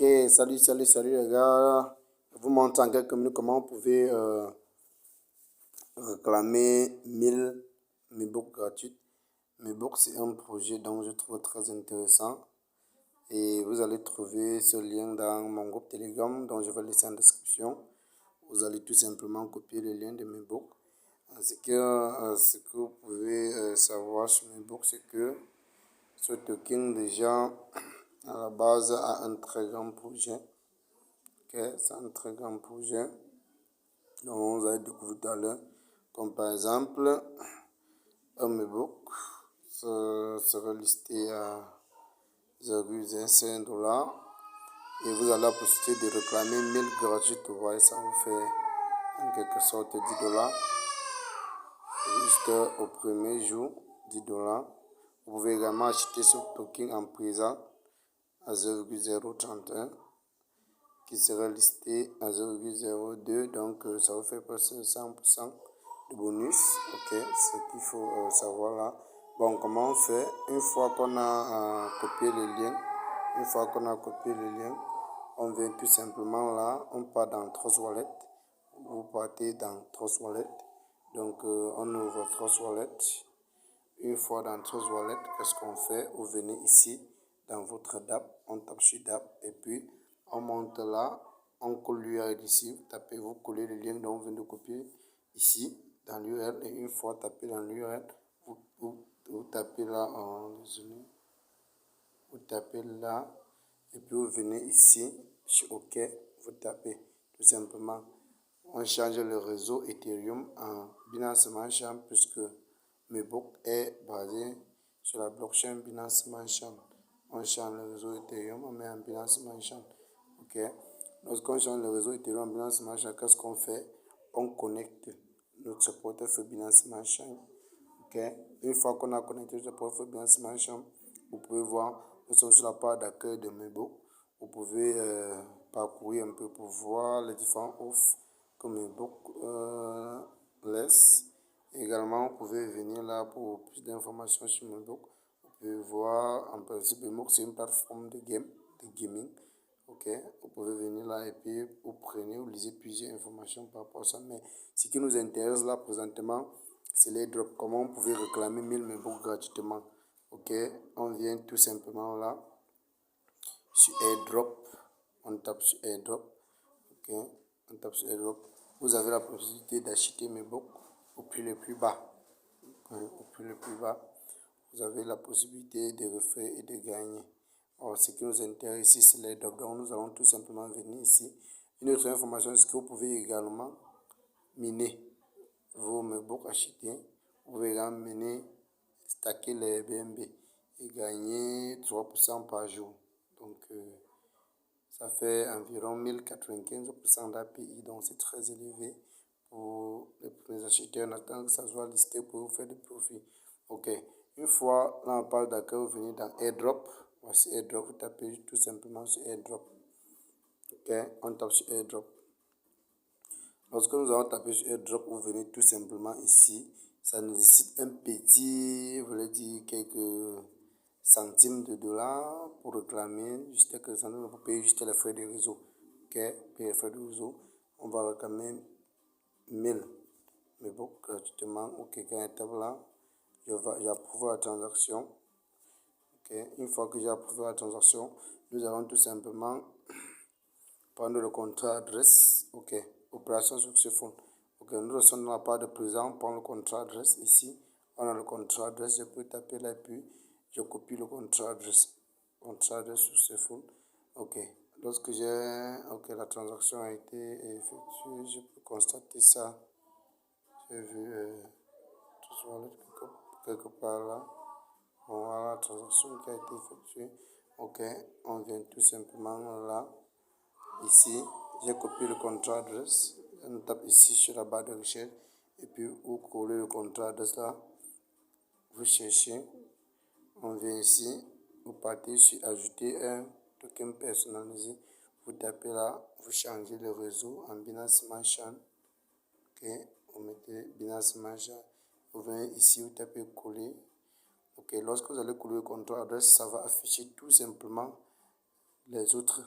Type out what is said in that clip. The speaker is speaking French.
Ok, salut les gars. Je vous montre en quelques minutes comment vous pouvez réclamer 1000 MacBooks gratuites. MacBook, c'est un projet dont je trouve très intéressant. Et vous allez trouver ce lien dans mon groupe Telegram, dont je vais laisser en description. Vous allez tout simplement copier le lien de MacBook. Ce que vous pouvez savoir sur MacBook, c'est que ce token déjà à la base a un très grand projet. Ok, c'est un très grand projet dont vous allez découvrir tout à l'heure. Comme par exemple, un MacBook sera listé à 0,5 $. Et vous avez la possibilité de réclamer 1000 gratuites. Vous voyez, ça vous fait en quelque sorte 10 $. Juste au premier jour, 10 $. Vous pouvez également acheter ce token en présent à 0,031 qui sera listé à 0,02, donc ça vous fait passer 100% de bonus. Ok, c'est ce qu'il faut savoir là. Bon, comment on fait? Une fois qu'on a copié le lien, on vient tout simplement là, on part dans Trust Wallet. Vous partez dans Trust Wallet. Donc on ouvre Trust Wallet. Une fois dans Trust Wallet, qu'est-ce qu'on fait? Vous venez ici dans votre DApp, on tape sur DApp et puis on monte là, on colle l'URL ici, vous collez le lien dont on vient de copier ici dans l'URL et une fois tapé dans l'URL, vous tapez là, vous tapez là et puis vous venez ici sur OK, vous tapez tout simplement. On change le réseau Ethereum en Binance Smart Chain puisque MacBook est basé sur la blockchain Binance Smart Chain. On change le réseau Ethereum, on met en Binance Smart Chain. Ok. Lorsqu'on change le réseau Ethereum en Binance Smart Chain, qu'est-ce qu'on fait? On connecte notre portefeuille Binance Smart Chain. Ok. Une fois qu'on a connecté notre portefeuille Binance Smart Chain, vous pouvez voir, nous sommes sur la page d'accueil de MacBook. Vous pouvez parcourir un peu pour voir les différents offres que MacBook laisse. Également, vous pouvez venir là pour plus d'informations sur MacBook. Vous pouvez voir, en principe, MacBook c'est une plateforme de gaming. Ok, vous pouvez venir là et puis vous lisez plusieurs informations par rapport à ça. Mais ce qui nous intéresse là présentement, c'est les drops. Comment vous pouvez réclamer 1000 MacBook gratuitement. Ok, on vient tout simplement là sur AirDrop. On tape sur AirDrop. Ok, on tape sur AirDrop. Vous avez la possibilité d'acheter MacBook au prix le plus bas. Au prix le plus bas, vous avez la possibilité de refaire et de gagner. Alors, ce qui nous intéresse ici, c'est les drops. Donc, nous allons tout simplement venir ici. Une autre information, c'est que vous pouvez également miner vos MacBooks achetés. Vous pouvez également miner, stacker les BNB et gagner 3% par jour. Donc, ça fait environ 1095% d'API, donc c'est très élevé pour les premiers acheteurs. En attendant que ça soit listé pour vous faire des profits. Ok, une fois là on parle d'accueil, vous venez dans AirDrop. Voici AirDrop, vous tapez tout simplement sur AirDrop. Ok, on tape sur AirDrop. Lorsque nous allons taper sur AirDrop, vous venez tout simplement ici. Ça nécessite un petit, je voulais dire quelques centimes de dollars pour réclamer, juste quelques centimes pour payer juste les frais de réseau. Ok, payer les frais de réseau. On va réclamer 1000 MacBook gratuitement. Ok, quand il tape là, j'approuve la transaction. Ok, une fois que j'ai approuvé la transaction, nous allons tout simplement prendre le contrat adresse. Ok, opération successful. Ok, nous sommes dans la part de présent, on prend le contrat adresse ici. On a le contrat adresse, je peux taper là et puis je copie le contrat adresse. Contrat adresse successful. Ok, lorsque la transaction a été effectuée, je peux constater ça. J'ai vu quelque part là. Bon, voilà la transaction qui a été effectuée. Ok, on vient tout simplement là. Ici, j'ai copié le contrat adresse. On tape ici sur la barre de recherche. Et puis, vous collez le contrat adresse là. Vous cherchez. On vient ici. Vous partez sur ajouter un token personnalisé. Vous tapez là. Vous changez le réseau en Binance Smart Chain. Ok, vous mettez Binance Smart Chain. Vous venez ici. Vous tapez coller. Ok, lorsque vous allez coller le contrat adresse, ça va afficher tout simplement les autres